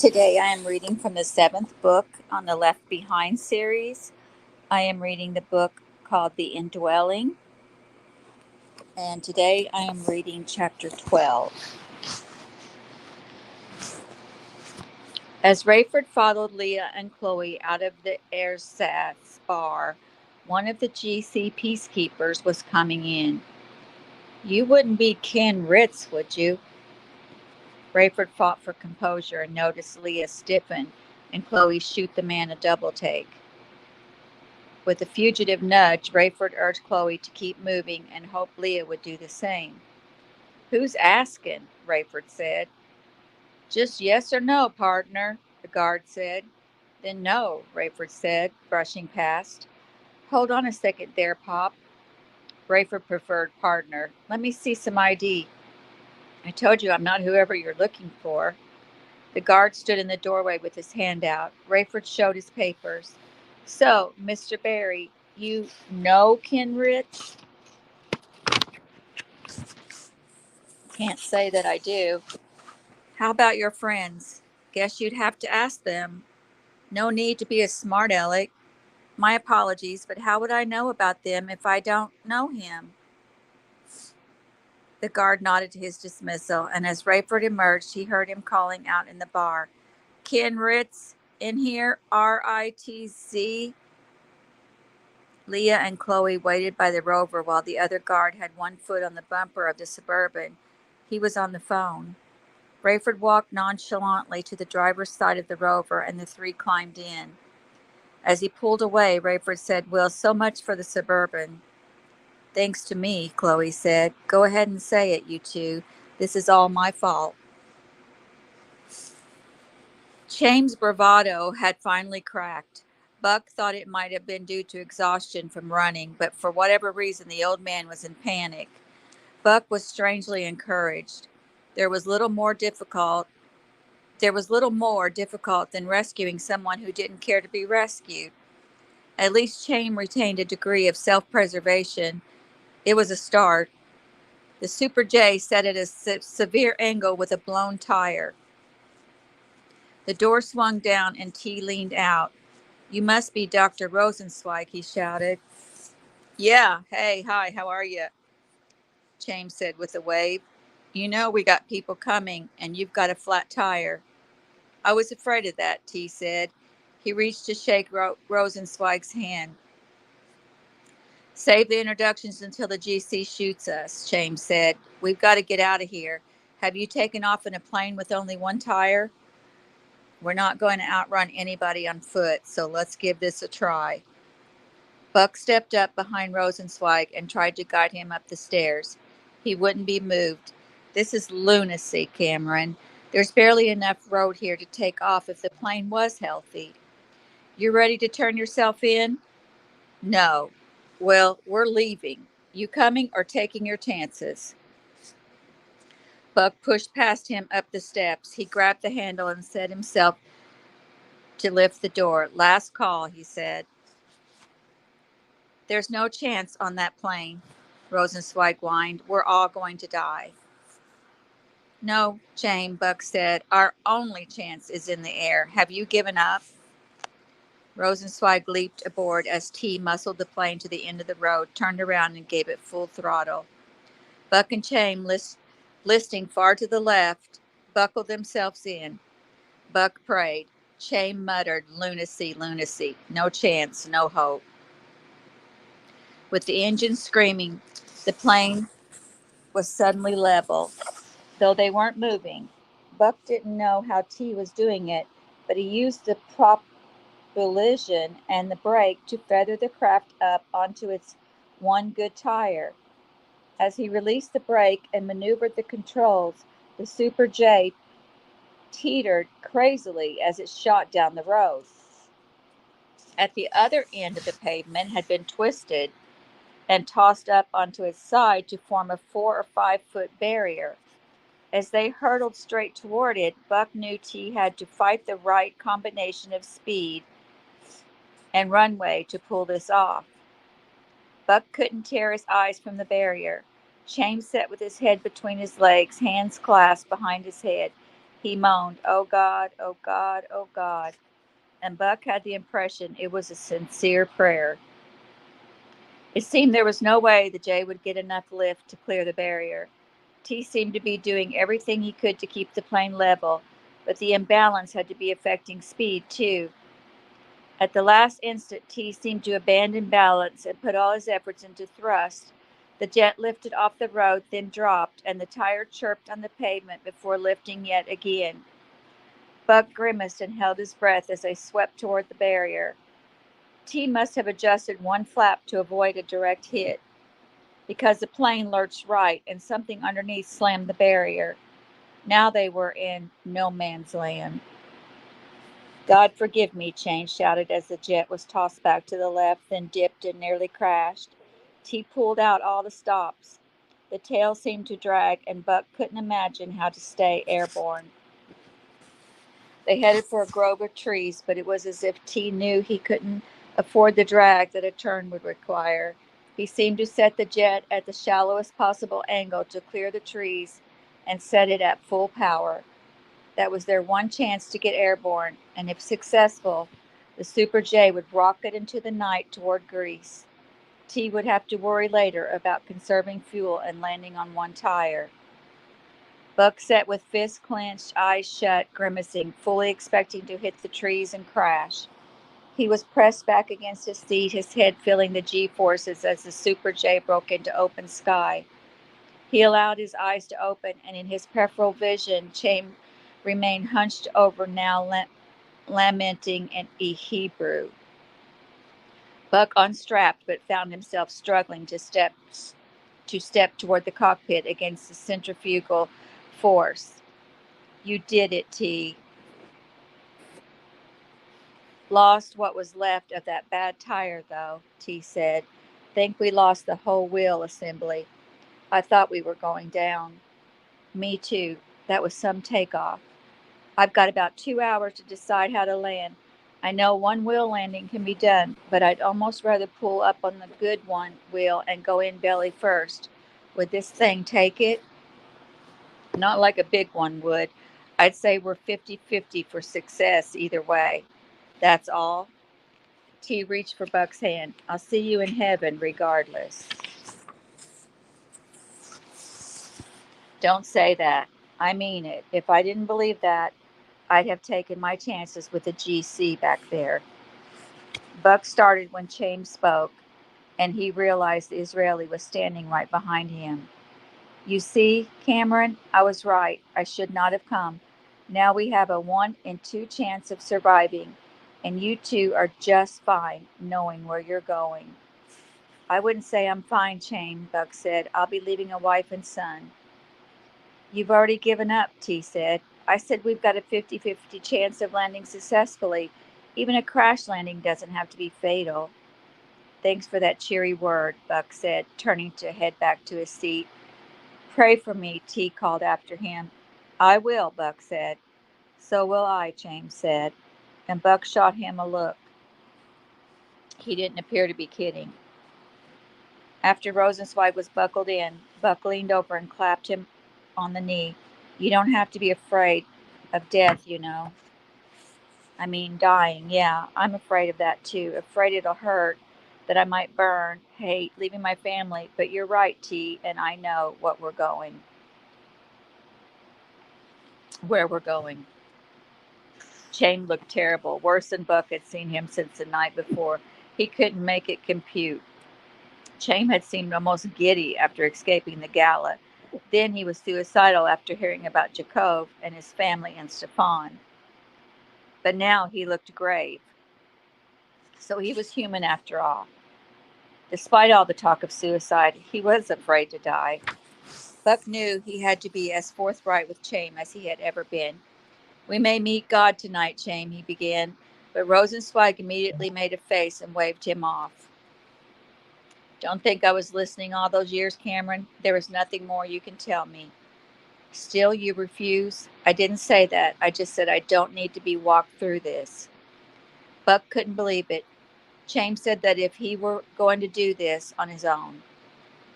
Today I am reading from the seventh book on the Left Behind series. I am reading the book called The Indwelling, and today I am reading chapter 12. As Rayford followed Leah and Chloe out of the ersatz bar, one of the GC peacekeepers was coming in. "You wouldn't be Ken Ritz, would you?" Rayford fought for composure and noticed Leah stiffen and Chloe shoot the man a double take. With a fugitive nudge, Rayford urged Chloe to keep moving and hoped Leah would do the same. "Who's asking?" Rayford said. "Just yes or no, partner," the guard said. "Then no," Rayford said, brushing past. "Hold on a second there, Pop." Rayford preferred partner. "Let me see some ID." "I told you I'm not whoever you're looking for." The guard stood in the doorway with his hand out. Rayford showed his papers. "So, Mr. Barry, you know Ken Ritz?" "Can't say that I do." "How about your friends?" "Guess you'd have to ask them." "No need to be a smart aleck." "My apologies, but how would I know about them if I don't know him?" The guard nodded to his dismissal, and as Rayford emerged, he heard him calling out in the bar, "Ken Ritz in here, RITZ." Leah and Chloe waited by the Rover while the other guard had one foot on the bumper of the Suburban. He was on the phone. Rayford walked nonchalantly to the driver's side of the Rover, and the three climbed in. As he pulled away, Rayford said, "Well, so much for the Suburban." "Thanks to me," Chloe said. "Go ahead and say it, you two. This is all my fault." Chaim's bravado had finally cracked. Buck thought it might have been due to exhaustion from running, but for whatever reason the old man was in panic. Buck was strangely encouraged. There was little more difficult than rescuing someone who didn't care to be rescued. At least Chaim retained a degree of self-preservation. It was a start. The Super J set at a severe angle with a blown tire. The door swung down and T leaned out. "You must be Dr. Rosenzweig," he shouted. "Yeah, hey, hi, how are you?" Chaim said with a wave. "You know we got people coming, and you've got a flat tire." "I was afraid of that," T said. He reached to shake Rosenzweig's hand. "Save the introductions until the GC shoots us," Chaim said. "We've got to get out of here. Have you taken off in a plane with only one tire?" "We're not going to outrun anybody on foot, so let's give this a try." Buck stepped up behind Rosenzweig and tried to guide him up the stairs. He wouldn't be moved. "This is lunacy, Cameron. There's barely enough road here to take off if the plane was healthy." "You ready to turn yourself in?" "No." "Well, we're leaving. You coming or taking your chances?" Buck pushed past him up the steps. He grabbed the handle and set himself to lift the door. "Last call," he said. "There's no chance on that plane," Rosenzweig whined. "We're all going to die." "No, Chaim," Buck said. "Our only chance is in the air. Have you given up?" Rosenzweig leaped aboard as T muscled the plane to the end of the road, turned around, and gave it full throttle. Buck and Chaim, listing far to the left, buckled themselves in. Buck prayed. Chaim muttered, "Lunacy, lunacy. No chance, no hope." With the engine screaming, the plane was suddenly level, though they weren't moving. Buck didn't know how T was doing it, but he used the propulsion and the brake to feather the craft up onto its one good tire. As he released the brake and maneuvered the controls, the Super J teetered crazily as it shot down the road. At the other end of the pavement had been twisted and tossed up onto its side to form a 4 or 5 foot barrier. As they hurtled straight toward it, Buck knew T had to fight the right combination of speed and runway to pull this off. Buck couldn't tear his eyes from the barrier. Chaim sat with his head between his legs, hands clasped behind his head. He moaned, "Oh God, oh God, oh God." And Buck had the impression it was a sincere prayer. It seemed there was no way the Jay would get enough lift to clear the barrier. T seemed to be doing everything he could to keep the plane level, but the imbalance had to be affecting speed, too. At the last instant, T seemed to abandon balance and put all his efforts into thrust. The jet lifted off the road, then dropped, and the tire chirped on the pavement before lifting yet again. Buck grimaced and held his breath as they swept toward the barrier. T must have adjusted one flap to avoid a direct hit, because the plane lurched right and something underneath slammed the barrier. Now they were in no man's land. "God forgive me," Chain shouted as the jet was tossed back to the left, then dipped and nearly crashed. T pulled out all the stops. The tail seemed to drag, and Buck couldn't imagine how to stay airborne. They headed for a grove of trees, but it was as if T knew he couldn't afford the drag that a turn would require. He seemed to set the jet at the shallowest possible angle to clear the trees and set it at full power. That was their one chance to get airborne, and if successful, the Super J would rocket into the night toward Greece. T would have to worry later about conserving fuel and landing on one tire. Buck sat with fists clenched, eyes shut, grimacing, fully expecting to hit the trees and crash. He was pressed back against his seat, his head feeling the G-forces as the Super J broke into open sky. He allowed his eyes to open, and in his peripheral vision, Chaim remained hunched over, now lamenting in Hebrew. Buck unstrapped, but found himself struggling to step toward the cockpit against the centrifugal force. "You did it, T." "Lost what was left of that bad tire, though," T said. "Think we lost the whole wheel assembly. I thought we were going down." "Me too. That was some takeoff. I've got about 2 hours to decide how to land. I know one wheel landing can be done, but I'd almost rather pull up on the good one wheel and go in belly first. Would this thing take it?" "Not like a big one would. I'd say we're 50-50 for success either way." "That's all?" T reached for Buck's hand. "I'll see you in heaven regardless." "Don't say that. I mean it. If I didn't believe that, I'd have taken my chances with the GC back there." Buck started when Chaim spoke, and he realized the Israeli was standing right behind him. "You see, Cameron, I was right. I should not have come. Now we have a 1 in 2 chance of surviving, and you two are just fine knowing where you're going." "I wouldn't say I'm fine, Chaim," Buck said. "I'll be leaving a wife and son." "You've already given up," T said. "I said we've got a 50-50 chance of landing successfully. Even a crash landing doesn't have to be fatal." "Thanks for that cheery word," Buck said, turning to head back to his seat. "Pray for me," T called after him. "I will," Buck said. "So will I," James said, and Buck shot him a look. He didn't appear to be kidding. After Rosenzweig was buckled in, Buck leaned over and clapped him on the knee. "You don't have to be afraid of death, you know." "I mean, dying. Yeah, I'm afraid of that too. Afraid it'll hurt, that I might burn, hate, leaving my family. But you're right, T, and I know where we're going." Chain looked terrible, worse than Buck had seen him since the night before. He couldn't make it compute. Chaim had seemed almost giddy after escaping the gala. Then he was suicidal after hearing about Jacob and his family and Stefan. But now he looked grave. So he was human after all. Despite all the talk of suicide, he was afraid to die. Buck knew he had to be as forthright with Chaim as he had ever been. "We may meet God tonight, Chaim," he began, but Rosenzweig immediately made a face and waved him off. "Don't think I was listening all those years, Cameron. There is nothing more you can tell me." "Still you refuse?" "I didn't say that. I just said I don't need to be walked through this." Buck couldn't believe it. Chaim said that if he were going to do this on his own.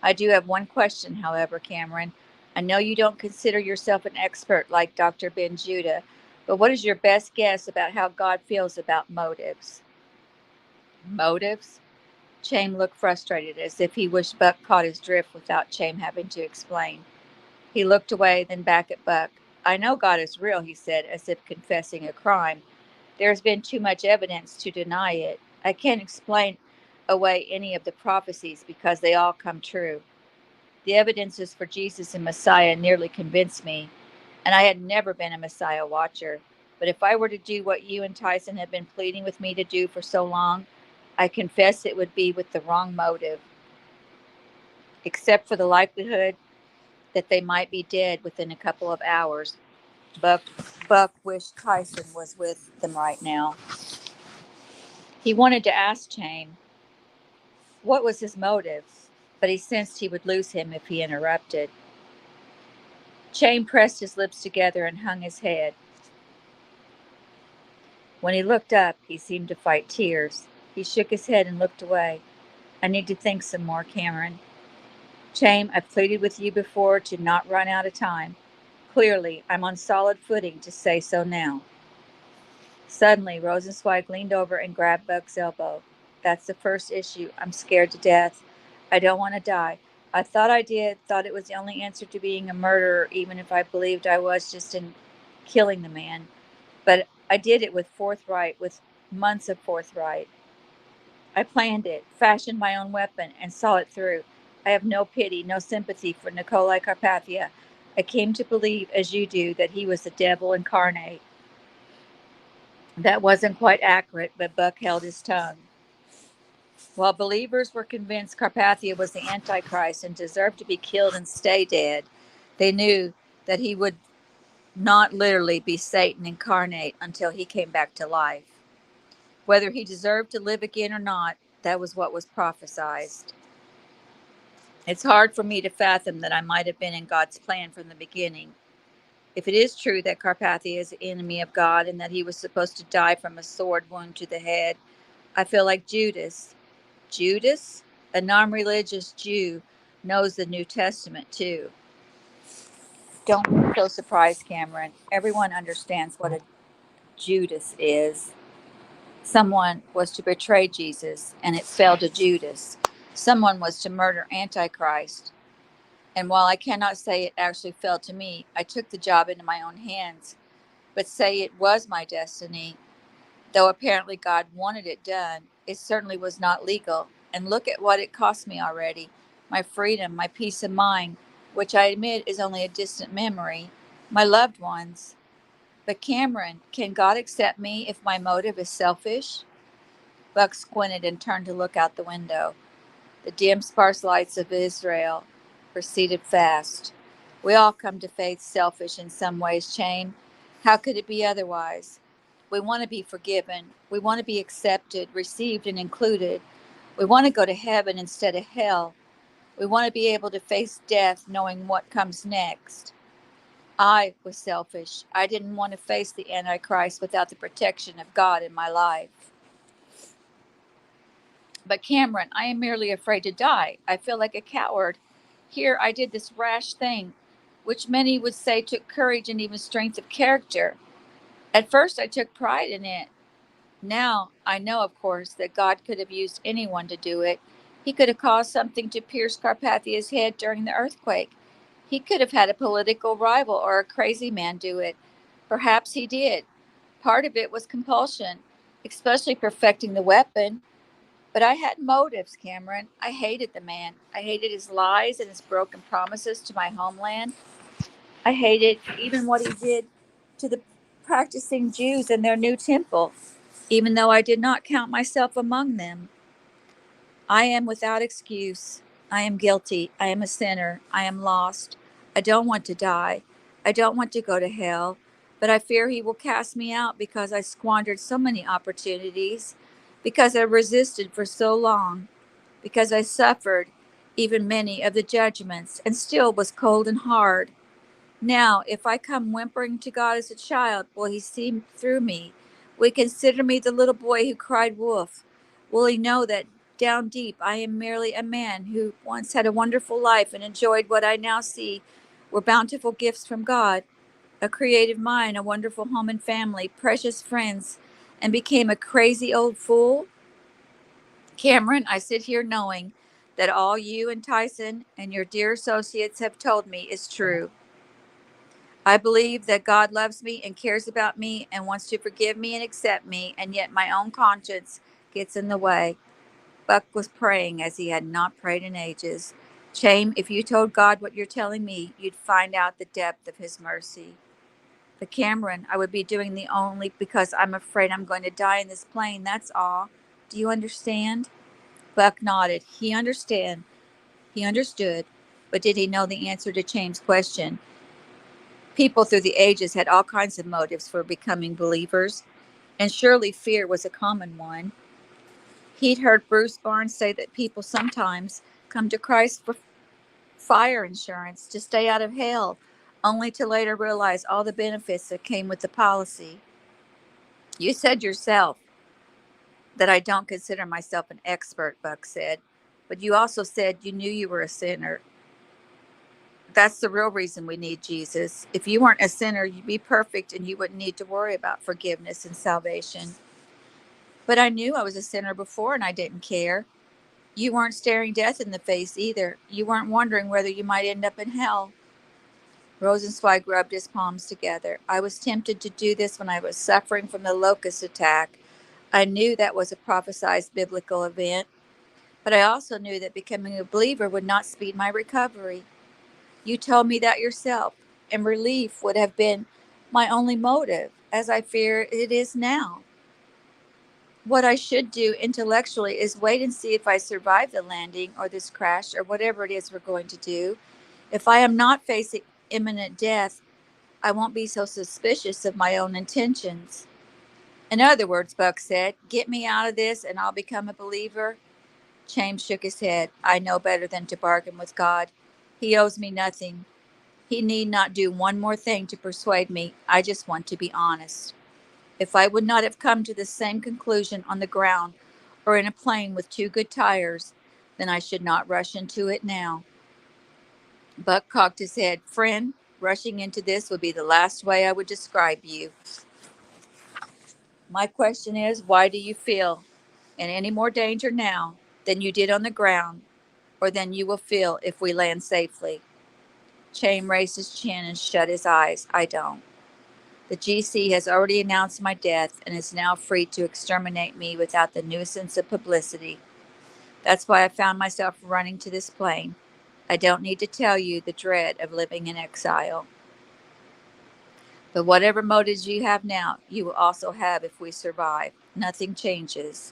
"I do have one question, however, Cameron. I know you don't consider yourself an expert like Dr. Ben Judah, but what is your best guess about how God feels about motives? Motives? Chaim looked frustrated, as if he wished Buck caught his drift without Chaim having to explain. He looked away, then back at Buck. I know God is real, he said, as if confessing a crime. There has been too much evidence to deny it. I can't explain away any of the prophecies because they all come true. The evidences for Jesus and Messiah nearly convinced me, and I had never been a Messiah watcher. But if I were to do what you and Tyson have been pleading with me to do for so long, I confess it would be with the wrong motive, except for the likelihood that they might be dead within a couple of hours. Buck, Buck wished Tyson was with them right now. He wanted to ask Chaim what was his motive, but he sensed he would lose him if he interrupted. Chaim pressed his lips together and hung his head. When he looked up, he seemed to fight tears. He shook his head and looked away. I need to think some more, Cameron. Chaim, I've pleaded with you before to not run out of time. Clearly, I'm on solid footing to say so now. Suddenly, Rosenzweig leaned over and grabbed Buck's elbow. That's the first issue. I'm scared to death. I don't want to die. I thought I did, thought it was the only answer to being a murderer, even if I believed I was just in killing the man. But I did it with forthright, with months of forthright. I planned it, fashioned my own weapon, and saw it through. I have no pity, no sympathy for Nikolai Carpathia. I came to believe, as you do, that he was the devil incarnate. That wasn't quite accurate, but Buck held his tongue. While believers were convinced Carpathia was the Antichrist and deserved to be killed and stay dead, they knew that he would not literally be Satan incarnate until he came back to life. Whether he deserved to live again or not, that was what was prophesied. It's hard for me to fathom that I might have been in God's plan from the beginning. If it is true that Carpathia is the enemy of God and that he was supposed to die from a sword wound to the head, I feel like Judas. Judas, a non-religious Jew, knows the New Testament too. Don't be so surprised, Cameron. Everyone understands what a Judas is. Someone was to betray Jesus, and it fell to Judas. Someone was to murder Antichrist. And while I cannot say it actually fell to me, I took the job into my own hands. But say it was my destiny, though apparently God wanted it done, it certainly was not legal. And look at what it cost me already. My freedom, my peace of mind, which I admit is only a distant memory, my loved ones. But Cameron, can God accept me if my motive is selfish? Buck squinted and turned to look out the window. The dim, sparse lights of Israel proceeded fast. We all come to faith selfish in some ways, Chaim. How could it be otherwise? We want to be forgiven. We want to be accepted, received, and included. We want to go to heaven instead of hell. We want to be able to face death knowing what comes next. I was selfish. I didn't want to face the Antichrist without the protection of God in my life. But Cameron, I am merely afraid to die. I feel like a coward. Here I did this rash thing, which many would say took courage and even strength of character. At first I took pride in it. Now I know, of course, that God could have used anyone to do it. He could have caused something to pierce Carpathia's head during the earthquake. He could have had a political rival or a crazy man do it. Perhaps he did. Part of it was compulsion, especially perfecting the weapon. But I had motives, Cameron. I hated the man. I hated his lies and his broken promises to my homeland. I hated even what he did to the practicing Jews in their new temple, even though I did not count myself among them. I am without excuse. I am guilty. I am a sinner. I am lost. I don't want to die. I don't want to go to hell, but I fear he will cast me out because I squandered so many opportunities, because I resisted for so long, because I suffered even many of the judgments and still was cold and hard. Now, if I come whimpering to God as a child, will he see through me? Will he consider me the little boy who cried wolf? Will he know that down deep I am merely a man who once had a wonderful life and enjoyed what I now see were bountiful gifts from God, a creative mind, a wonderful home and family, precious friends, and became a crazy old fool? Cameron, I sit here knowing that all you and Tyson and your dear associates have told me is true. I believe that God loves me and cares about me and wants to forgive me and accept me, and yet my own conscience gets in the way. Buck was praying as he had not prayed in ages. Chaim, if you told God what you're telling me, you'd find out the depth of his mercy. But Cameron, I would be doing the only because I'm afraid I'm going to die in this plane, that's all. Do you understand? Buck nodded. He understood, but did he know the answer to Chaim's question? People through the ages had all kinds of motives for becoming believers, and surely fear was a common one. He'd heard Bruce Barnes say that people sometimes come to Christ for fire insurance to stay out of hell, only to later realize all the benefits that came with the policy. You said yourself that I don't consider myself an expert, Buck said, but you also said you knew you were a sinner. That's the real reason we need Jesus. If you weren't a sinner, you'd be perfect and you wouldn't need to worry about forgiveness and salvation. But I knew I was a sinner before and I didn't care. You weren't staring death in the face either. You weren't wondering whether you might end up in hell. Rosenzweig rubbed his palms together. I was tempted to do this when I was suffering from the locust attack. I knew that was a prophesied biblical event, but I also knew that becoming a believer would not speed my recovery. You told me that yourself, and relief would have been my only motive, as I fear it is now. What I should do intellectually is wait and see if I survive the landing or this crash or whatever it is we're going to do. If I am not facing imminent death, I won't be so suspicious of my own intentions. In other words, Buck said, get me out of this and I'll become a believer. James shook his head. I know better than to bargain with God. He owes me nothing. He need not do one more thing to persuade me. I just want to be honest. If I would not have come to the same conclusion on the ground or in a plane with two good tires, then I should not rush into it now. Buck cocked his head. Friend, rushing into this would be the last way I would describe you. My question is, why do you feel in any more danger now than you did on the ground or than you will feel if we land safely? Chaim raised his chin and shut his eyes. I don't. The GC has already announced my death and is now free to exterminate me without the nuisance of publicity. That's why I found myself running to this plane. I don't need to tell you the dread of living in exile. But whatever motives you have now, you will also have if we survive. Nothing changes.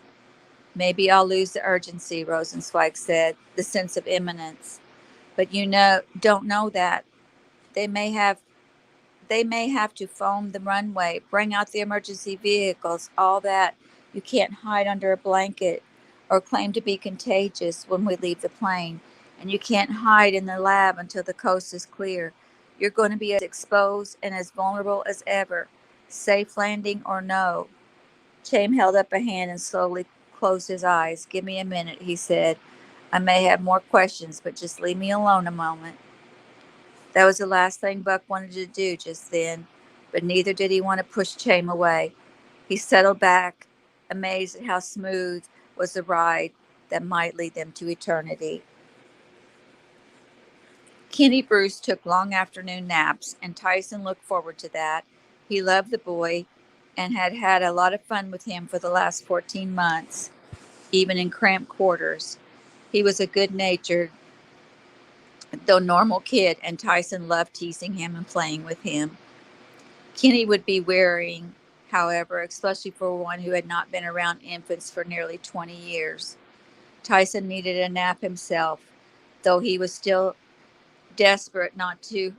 Maybe I'll lose the urgency, Rosenzweig said, the sense of imminence. But don't know that. They may have to foam the runway, bring out the emergency vehicles, all that. You can't hide under a blanket or claim to be contagious when we leave the plane. And you can't hide in the lab until the coast is clear. You're going to be as exposed and as vulnerable as ever, safe landing or no. Chaim held up a hand and slowly closed his eyes. Give me a minute, he said. I may have more questions, but just leave me alone a moment. That was the last thing Buck wanted to do just then, but neither did he want to push Chaim away. He settled back, amazed at how smooth was the ride that might lead them to eternity. Kenny Bruce took long afternoon naps, and Tyson looked forward to that. He loved the boy and had had a lot of fun with him for the last 14 months, even in cramped quarters. He was a good-natured, though normal kid, and Tyson loved teasing him and playing with him. Kenny would be wearying, however, especially for one who had not been around infants for nearly 20 years. Tyson needed a nap himself, though he was still desperate not to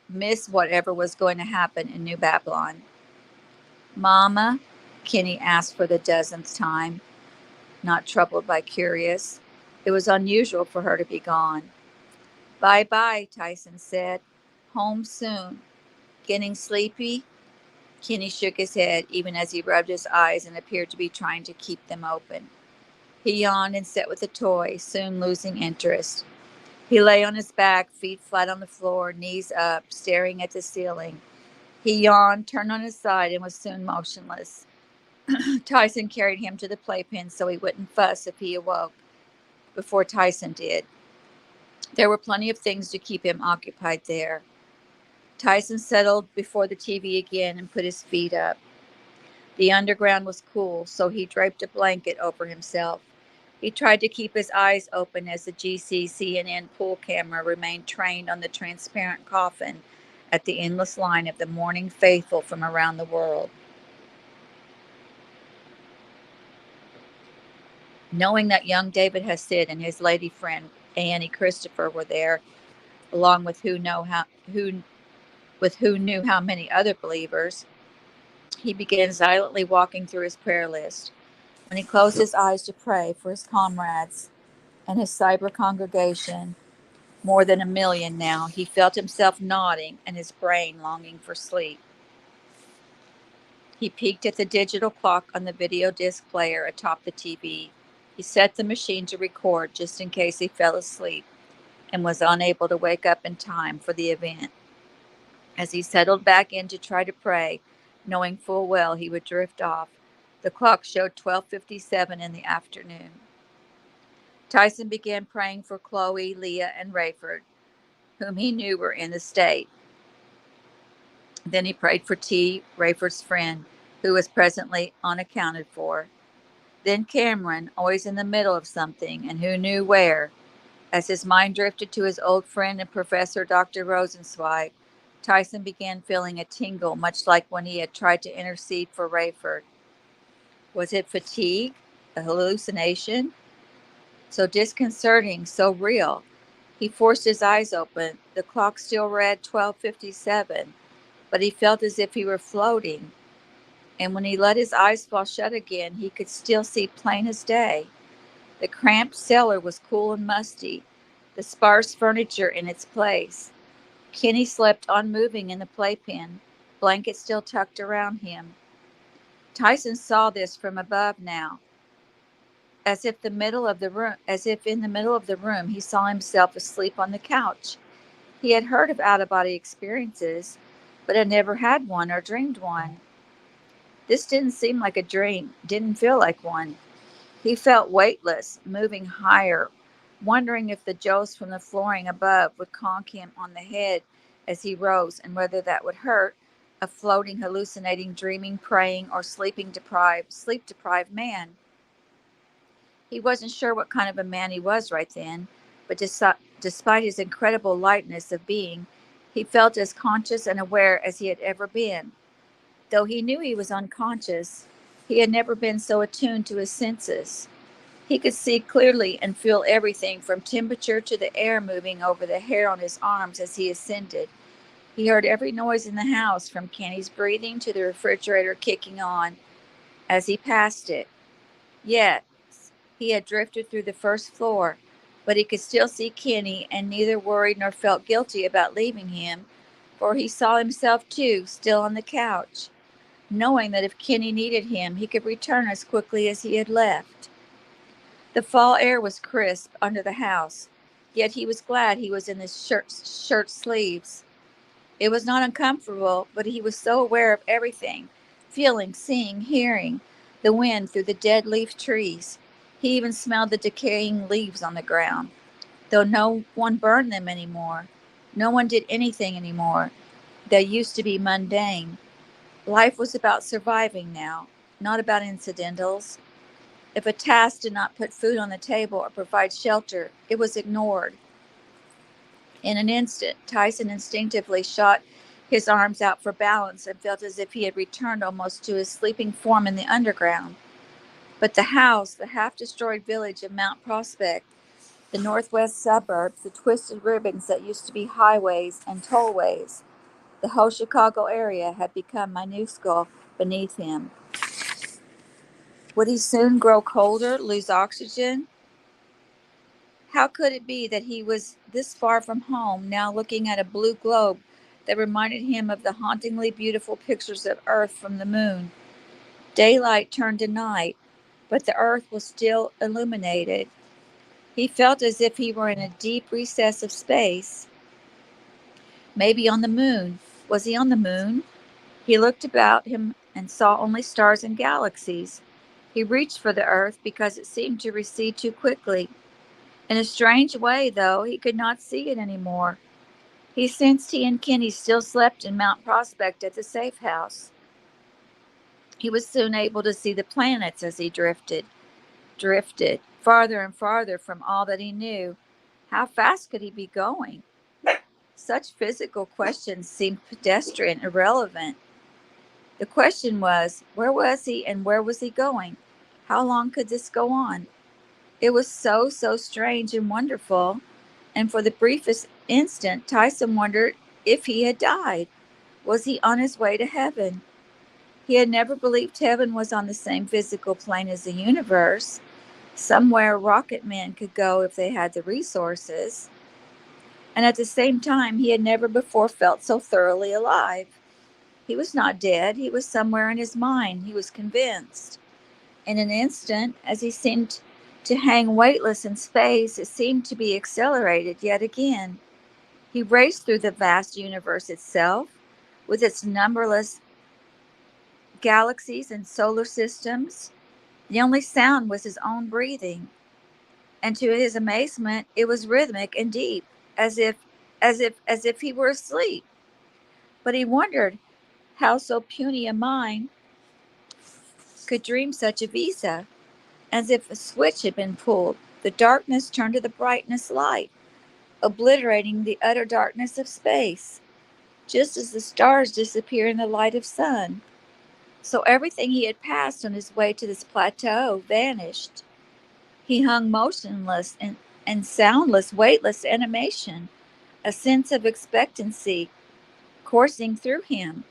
miss whatever was going to happen in New Babylon. Mama, Kenny asked for the dozenth time, not troubled by curious. It was unusual for her to be gone. Bye-bye, Tyson said. Home soon. Getting sleepy? Kenny shook his head, even as he rubbed his eyes and appeared to be trying to keep them open. He yawned and sat with the toy, soon losing interest. He lay on his back, feet flat on the floor, knees up, staring at the ceiling. He yawned, turned on his side, and was soon motionless. Tyson carried him to the playpen so he wouldn't fuss if he awoke before Tyson did. There were plenty of things to keep him occupied there. Tyson settled before the TV again and put his feet up. The underground was cool, so he draped a blanket over himself. He tried to keep his eyes open as the GCCNN pool camera remained trained on the transparent coffin at the endless line of the mourning faithful from around the world. Knowing that young David Hassid and his lady friend Annie Christopher were there, along with who knew how many other believers, he began silently walking through his prayer list. When he closed his eyes to pray for his comrades and his cyber congregation, more than 1,000,000 now, he felt himself nodding and his brain longing for sleep. He peeked at the digital clock on the video disc player atop the TV. He set the machine to record just in case he fell asleep and was unable to wake up in time for the event. As he settled back in to try to pray, knowing full well he would drift off, the clock showed 12:57 in the afternoon. Tyson began praying for Chloe, Leah, and Rayford, whom he knew were in the state. Then he prayed for T, Rayford's friend, who was presently unaccounted for. Then Cameron, always in the middle of something, and who knew where. As his mind drifted to his old friend and Professor Dr. Rosenzweig, Tyson began feeling a tingle, much like when he had tried to intercede for Rayford. Was it fatigue? A hallucination? So disconcerting, so real. He forced his eyes open. The clock still read 12:57, but he felt as if he were floating. And when he let his eyes fall shut again, he could still see plain as day. The cramped cellar was cool and musty, the sparse furniture in its place. Kenny slept unmoving in the playpen, blankets still tucked around him. Tyson saw this from above now. As if in the middle of the room, he saw himself asleep on the couch. He had heard of out-of-body experiences, but had never had one or dreamed one. This didn't seem like a dream, didn't feel like one. He felt weightless, moving higher, wondering if the joist from the flooring above would conk him on the head as he rose, and whether that would hurt a floating, hallucinating, dreaming, praying, or sleep-deprived man. He wasn't sure what kind of a man he was right then, but despite his incredible lightness of being, he felt as conscious and aware as he had ever been. Though he knew he was unconscious, he had never been so attuned to his senses. He could see clearly and feel everything from temperature to the air moving over the hair on his arms as he ascended. He heard every noise in the house, from Kenny's breathing to the refrigerator kicking on as he passed it. Yet, he had drifted through the first floor, but he could still see Kenny and neither worried nor felt guilty about leaving him, for he saw himself too, still on the couch, knowing that if Kenny needed him, he could return as quickly as he had left. The fall air was crisp under the house, yet he was glad he was in his shirt sleeves. It was not uncomfortable, but he was so aware of everything, feeling, seeing, hearing, the wind through the dead leaf trees. He even smelled the decaying leaves on the ground, though no one burned them anymore. No one did anything anymore. They used to be mundane. Life was about surviving now, not about incidentals. If a task did not put food on the table or provide shelter, it was ignored. In an instant, Tyson instinctively shot his arms out for balance and felt as if he had returned almost to his sleeping form in the underground. But the house, the half-destroyed village of Mount Prospect, the northwest suburbs, the twisted ribbons that used to be highways and tollways, the whole Chicago area had become minuscule beneath him. Would he soon grow colder, lose oxygen? How could it be that he was this far from home, now looking at a blue globe that reminded him of the hauntingly beautiful pictures of Earth from the moon? Daylight turned to night, but the Earth was still illuminated. He felt as if he were in a deep recess of space, maybe on the moon. Was he on the moon? He looked about him and saw only stars and galaxies. He reached for the earth because it seemed to recede too quickly. In a strange way, though, he could not see it any more. He sensed he and Kenny still slept in Mount Prospect at the safe house. He was soon able to see the planets as he drifted, farther and farther from all that he knew. How fast could he be going? Such physical questions seemed pedestrian, irrelevant. The question was, where was he and where was he going? How long could this go on? It was so strange and wonderful, and for the briefest instant, Tyson wondered if he had died. Was he on his way to heaven? He had never believed heaven was on the same physical plane as the universe, somewhere rocket men could go if they had the resources. And at the same time, he had never before felt so thoroughly alive. He was not dead, he was somewhere in his mind, he was convinced. In an instant, as he seemed to hang weightless in space, it seemed to be accelerated yet again. He raced through the vast universe itself, with its numberless galaxies and solar systems. The only sound was his own breathing, and to his amazement, it was rhythmic and deep, as if he were asleep. But he wondered how so puny a mind could dream such a visa. As if a switch had been pulled, the darkness turned to the brightness light, obliterating the utter darkness of space, just as the stars disappear in the light of sun. So everything he had passed on his way to this plateau vanished. He hung motionless and soundless, weightless animation, a sense of expectancy coursing through him.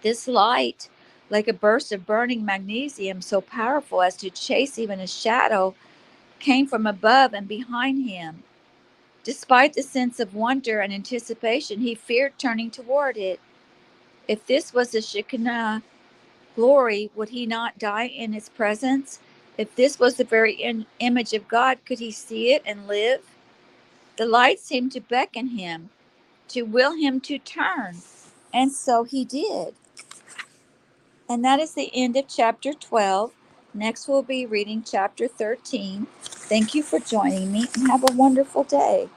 This light, like a burst of burning magnesium so powerful as to chase even a shadow, came from above and behind him. Despite the sense of wonder and anticipation, he feared turning toward it. If this was the Shekinah glory, would he not die in its presence? If this was the very image of God, could he see it and live? The light seemed to beckon him, to will him to turn, and so he did. And that is the end of chapter 12. Next, we'll be reading chapter 13. Thank you for joining me and have a wonderful day.